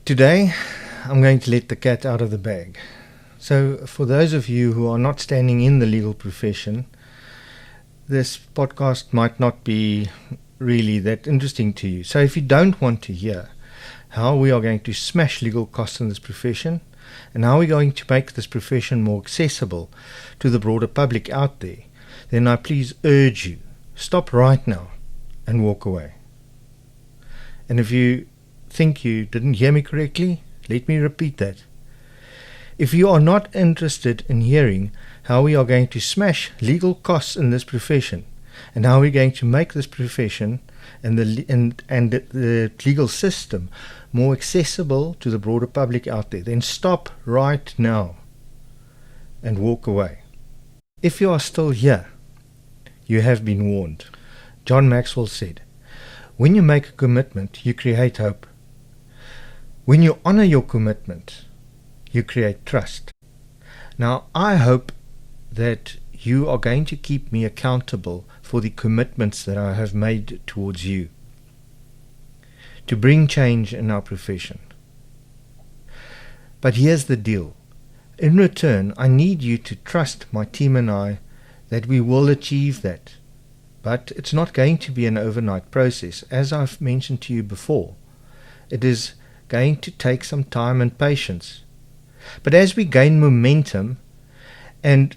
Today, I'm going to let the cat out of the bag. So, for those of you who are not standing in the legal profession, this podcast might not be really that interesting to you. So, if you don't want to hear how we are going to smash legal costs in this profession and how we're going to make this profession more accessible to the broader public out there, then I please urge you, stop right now and walk away. And if you think you didn't hear me correctly, let me repeat that. If you are not interested in hearing how we are going to smash legal costs in this profession and how we're going to make this profession and the legal system more accessible to the broader public out there, then stop right now and walk away. If you are still here, you have been warned. John Maxwell said, "When you make a commitment, you create hope. When you honor your commitment, you create trust." Now, I hope that you are going to keep me accountable for the commitments that I have made towards you to bring change in our profession. But here's the deal. In return, I need you to trust my team and I that we will achieve that. But it's not going to be an overnight process. As I've mentioned to you before, it is going to take some time and patience. But as we gain momentum and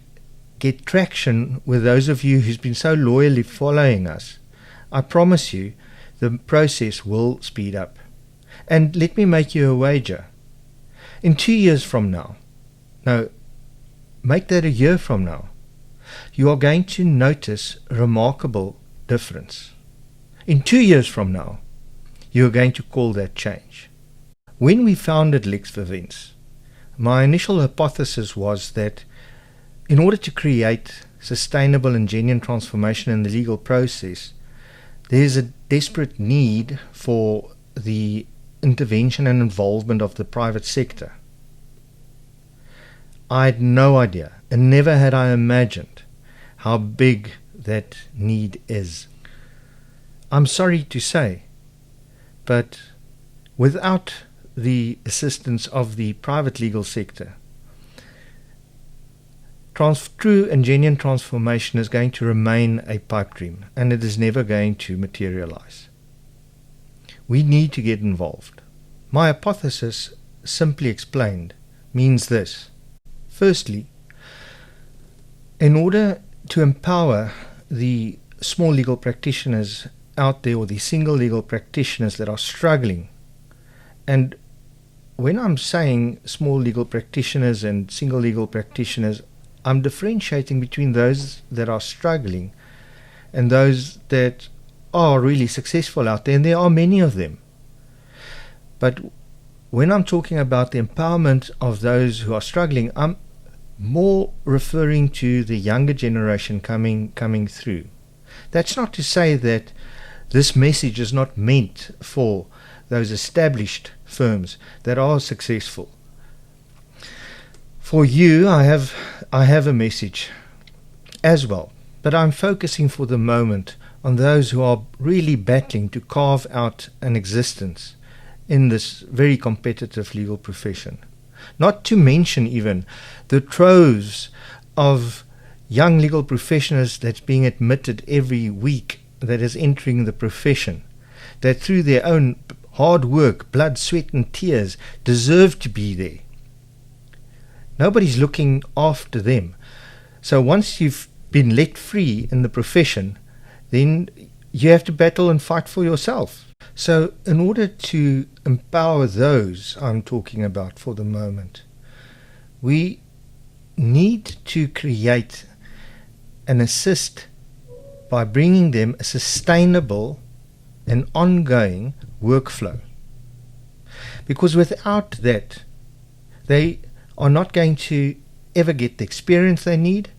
get traction with those of you who's been so loyally following us, I promise you the process will speed up. And let me make you a wager. In 2 years from now, no, make that a year from now, you are going to notice a remarkable difference. In 2 years from now, you are going to call that change. When we founded Lex Vivens, my initial hypothesis was that in order to create sustainable and genuine transformation in the legal process, there is a desperate need for the intervention and involvement of the private sector. I had no idea, and never had I imagined, how big that need is. I'm sorry to say, but without the assistance of the private legal sector, true and genuine transformation is going to remain a pipe dream, and it is never going to materialize. We need to get involved. My hypothesis, simply explained, means this. Firstly, in order to empower the small legal practitioners out there, or the single legal practitioners that are struggling, and when I'm saying small legal practitioners and single legal practitioners, I'm differentiating between those that are struggling and those that are really successful out there, and there are many of them. But when I'm talking about the empowerment of those who are struggling, I'm more referring to the younger generation coming through. That's not to say that this message is not meant for those established firms that are successful. For you, I have a message as well, but I'm focusing for the moment on those who are really battling to carve out an existence in this very competitive legal profession. Not to mention even the troves of young legal professionals that's being admitted every week that is entering the profession, that through their own hard work, blood, sweat and tears deserve to be there. Nobody's looking after them. So once you've been let free in the profession, then you have to battle and fight for yourself. So in order to empower those I'm talking about for the moment, we need to create and assist by bringing them a sustainable and ongoing workflow. Because without that, they are not going to ever get the experience they need,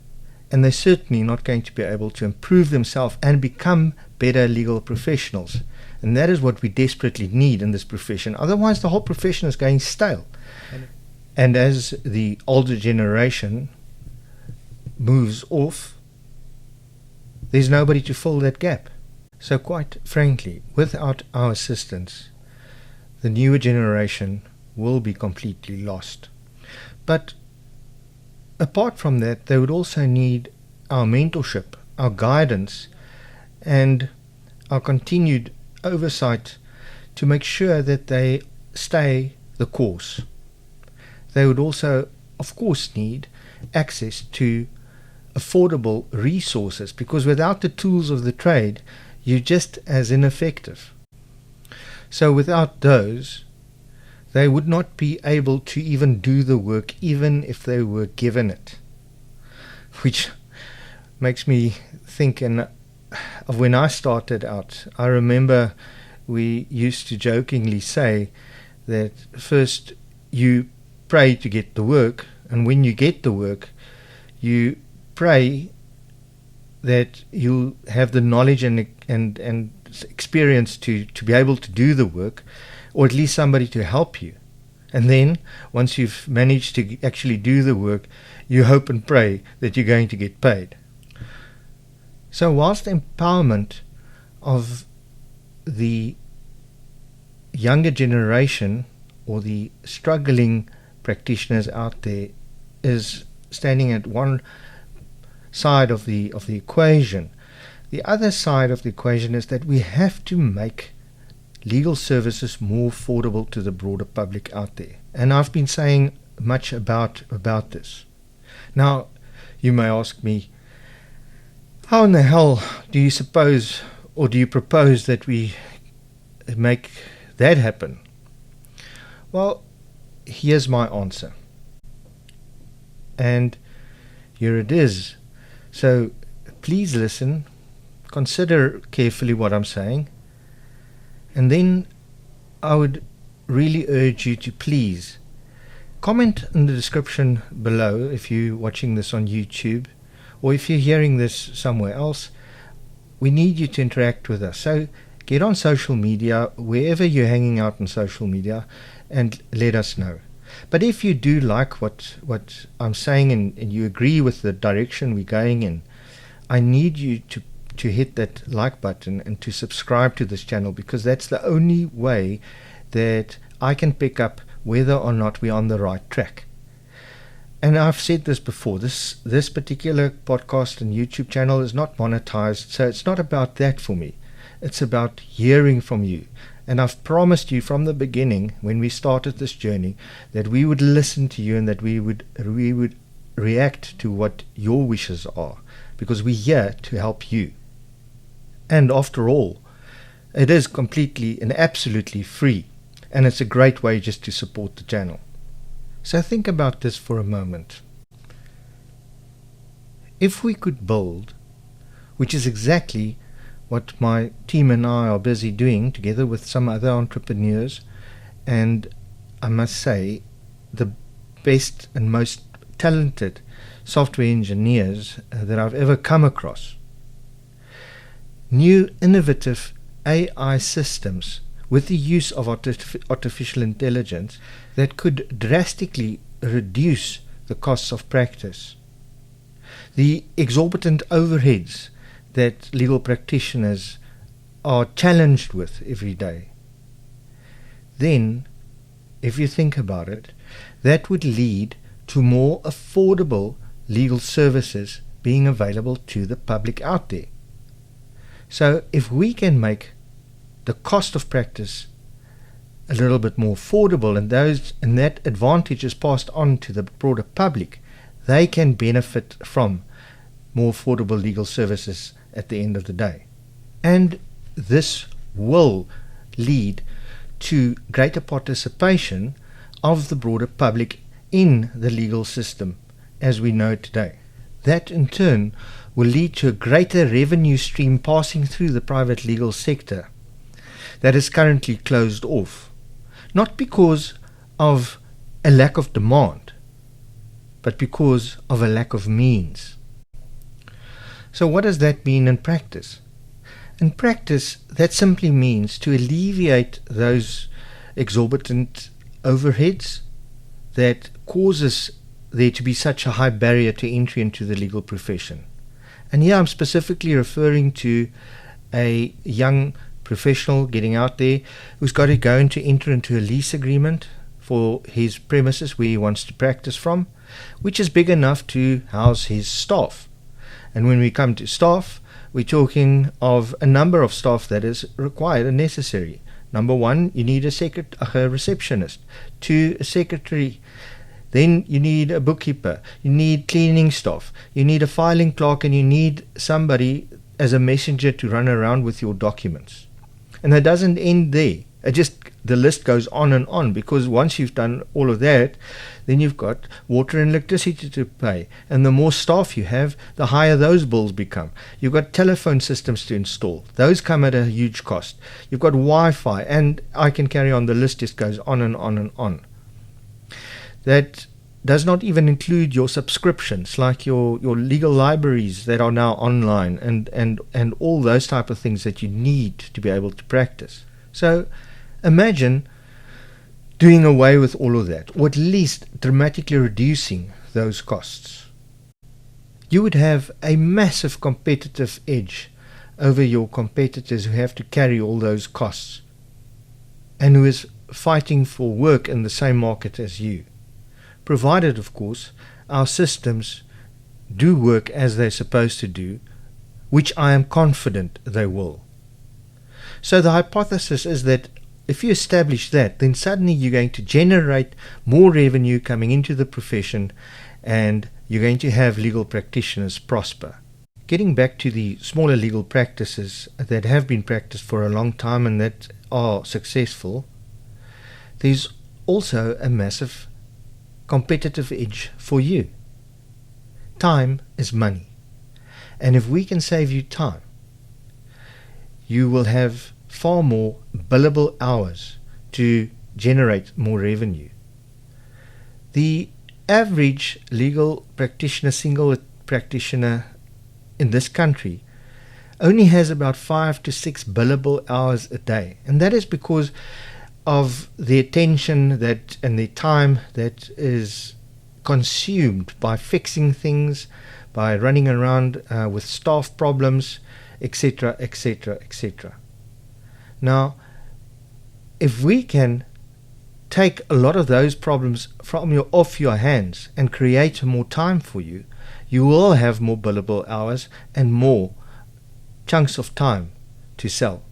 and they're certainly not going to be able to improve themselves and become better legal professionals. And that is what we desperately need in this profession. Otherwise, the whole profession is going stale. And as the older generation moves off, there's nobody to fill that gap. So quite frankly, without our assistance, the newer generation will be completely lost. But apart from that, they would also need our mentorship, our guidance, and our continued oversight to make sure that they stay the course. They would also, of course, need access to affordable resources, because without the tools of the trade, you're just as ineffective. So without those, they would not be able to even do the work, even if they were given it. Which makes me think of when I started out. I remember we used to jokingly say that first you pray to get the work, and when you get the work, you pray that you'll have the knowledge and experience to be able to do the work, or at least somebody to help you. And then, once you've managed to actually do the work, you hope and pray that you're going to get paid. So whilst empowerment of the younger generation or the struggling practitioners out there is standing at one side of the equation, the other side of the equation is that we have to make legal services more affordable to the broader public out there. And I've been saying much about this. Now, you may ask me, how in the hell do you suppose, or do you propose that we make that happen? Well, here's my answer. And here it is. So please listen, consider carefully what I'm saying, and then I would really urge you to please comment in the description below if you're watching this on YouTube, or if you're hearing this somewhere else. We need you to interact with us. So get on social media, wherever you're hanging out on social media, and let us know. But if you do like what I'm saying and you agree with the direction we're going in, I need you to hit that like button and to subscribe to this channel, because that's the only way that I can pick up whether or not we're on the right track. And I've said this before, this particular podcast and YouTube channel is not monetized, so it's not about that for me. It's about hearing from you. And I've promised you from the beginning, when we started this journey, that we would listen to you and that we would react to what your wishes are, because we're here to help you. And after all, it is completely and absolutely free, and it's a great way just to support the channel. So think about this for a moment. If we could build, which is exactly what my team and I are busy doing together with some other entrepreneurs, and I must say the best and most talented software engineers that I've ever come across. New innovative AI systems with the use of artificial intelligence that could drastically reduce the costs of practice. The exorbitant overheads that legal practitioners are challenged with every day. Then, if you think about it, that would lead to more affordable legal services being available to the public out there. So if we can make the cost of practice a little bit more affordable, and that advantage is passed on to the broader public, they can benefit from more affordable legal services at the end of the day. And this will lead to greater participation of the broader public in the legal system as we know it today. That in turn will lead to a greater revenue stream passing through the private legal sector that is currently closed off, not because of a lack of demand, but because of a lack of means. So what does that mean in practice? In practice, that simply means to alleviate those exorbitant overheads that causes there to be such a high barrier to entry into the legal profession. And here I'm specifically referring to a young professional getting out there who's got to enter into a lease agreement for his premises where he wants to practice from, which is big enough to house his staff. And when we come to staff, we're talking of a number of staff that is required and necessary. Number one, you need a receptionist. Two, a secretary. Then you need a bookkeeper. You need cleaning staff. You need a filing clerk, and you need somebody as a messenger to run around with your documents. And it doesn't end there. The list goes on and on, because once you've done all of that, then you've got water and electricity to pay. And the more staff you have, the higher those bills become. You've got telephone systems to install. Those come at a huge cost. You've got Wi-Fi, and I can carry on. The list just goes on and on and on. That does not even include your subscriptions, like your legal libraries that are now online, and all those type of things that you need to be able to practice. So imagine doing away with all of that, or at least dramatically reducing those costs. You would have a massive competitive edge over your competitors who have to carry all those costs and who is fighting for work in the same market as you. Provided, of course, our systems do work as they're supposed to do, which I am confident they will. So the hypothesis is that if you establish that, then suddenly you're going to generate more revenue coming into the profession, and you're going to have legal practitioners prosper. Getting back to the smaller legal practices that have been practiced for a long time and that are successful, there's also a massive competitive edge for you. Time is money. And if we can save you time, you will have far more billable hours to generate more revenue. The average legal practitioner, single practitioner in this country, only has about 5 to 6 billable hours a day. And that is because of the attention that and the time that is consumed by fixing things, by running around with staff problems, etc., etc., etc. Now, if we can take a lot of those problems off your hands and create more time for you, you will have more billable hours and more chunks of time to sell.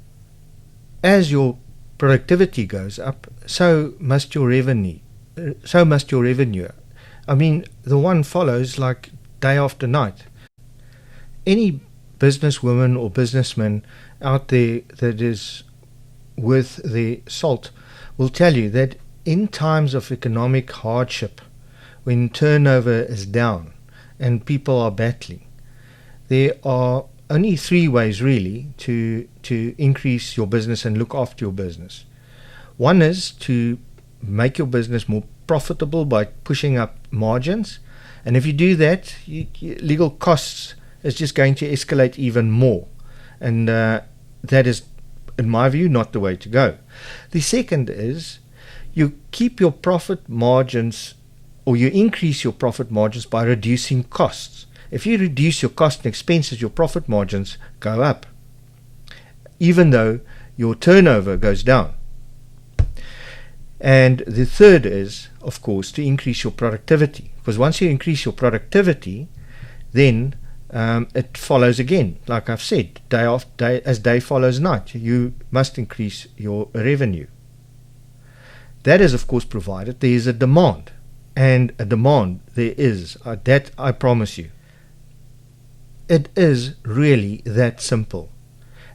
As your productivity goes up, so must your revenue. I mean, the one follows like day after night. Any businesswoman or businessman out there that is worth their salt will tell you that in times of economic hardship, when turnover is down and people are battling, there are only 3 ways really to increase your business and look after your business. One is to make your business more profitable by pushing up margins, and if you do that, legal costs is just going to escalate even more, and that is, in my view, not the way to go. The second is you keep your profit margins, or you increase your profit margins by reducing costs. If you reduce your cost and expenses, your profit margins go up, even though your turnover goes down. And the third is, of course, to increase your productivity, because once you increase your productivity, then it follows again. Like I've said, day after day, as day follows night, you must increase your revenue. That is, of course, provided there is a demand, and a demand there is, that I promise you. It is really that simple.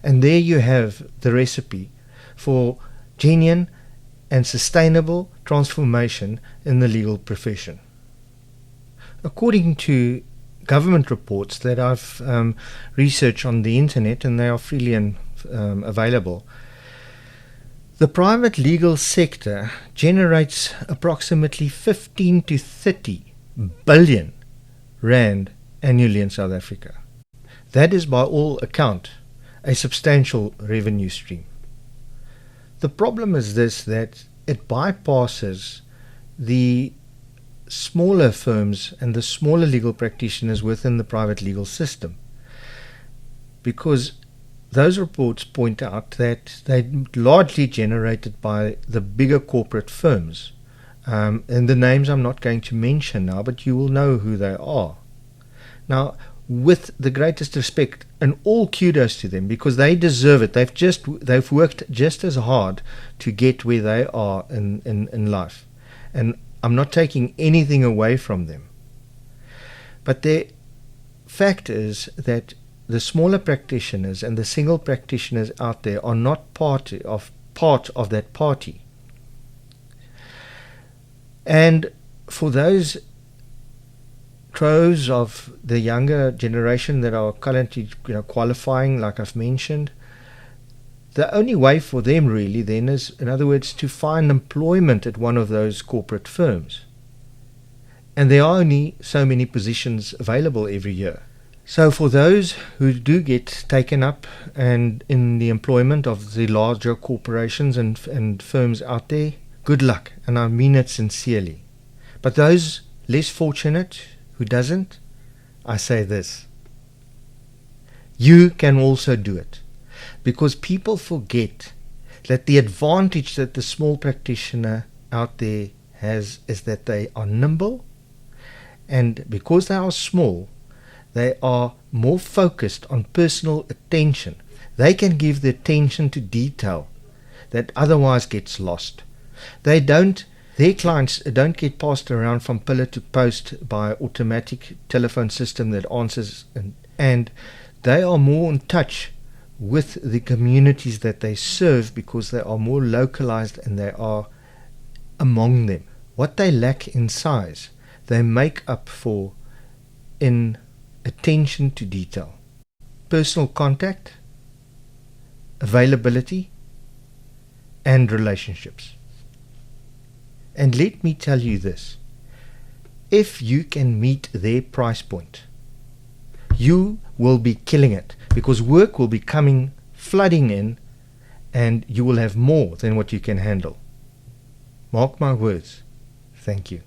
And there you have the recipe for genuine and sustainable transformation in the legal profession. According to government reports that I've researched on the internet, and they are freely available, the private legal sector generates approximately 15 to 30 billion rand annually in South Africa. That is, by all account, a substantial revenue stream. The problem is this, that it bypasses the smaller firms and the smaller legal practitioners within the private legal system, because those reports point out that they're largely generated by the bigger corporate firms And the names I'm not going to mention now, but you will know who they are. Now, with the greatest respect and all kudos to them, because they deserve it. They've worked just as hard to get where they are in life. And I'm not taking anything away from them. But the fact is that the smaller practitioners and the single practitioners out there are not part of that party. And for those crows of the younger generation that are currently qualifying, like I've mentioned, the only way for them really then is, in other words, to find employment at one of those corporate firms. And there are only so many positions available every year. So for those who do get taken up and in the employment of the larger corporations and firms out there, good luck, and I mean it sincerely. But those less fortunate who doesn't, I say this: you can also do it. Because people forget that the advantage that the small practitioner out there has is that they are nimble, and because they are small, they are more focused on personal attention. They can give the attention to detail that otherwise gets lost. Their clients don't get passed around from pillar to post by automatic telephone system that answers, and they are more in touch with the communities that they serve because they are more localized and they are among them. What they lack in size, they make up for in attention to detail, personal contact, availability, and relationships. And let me tell you this: if you can meet their price point, you will be killing it, because work will be flooding in, and you will have more than what you can handle. Mark my words. Thank you.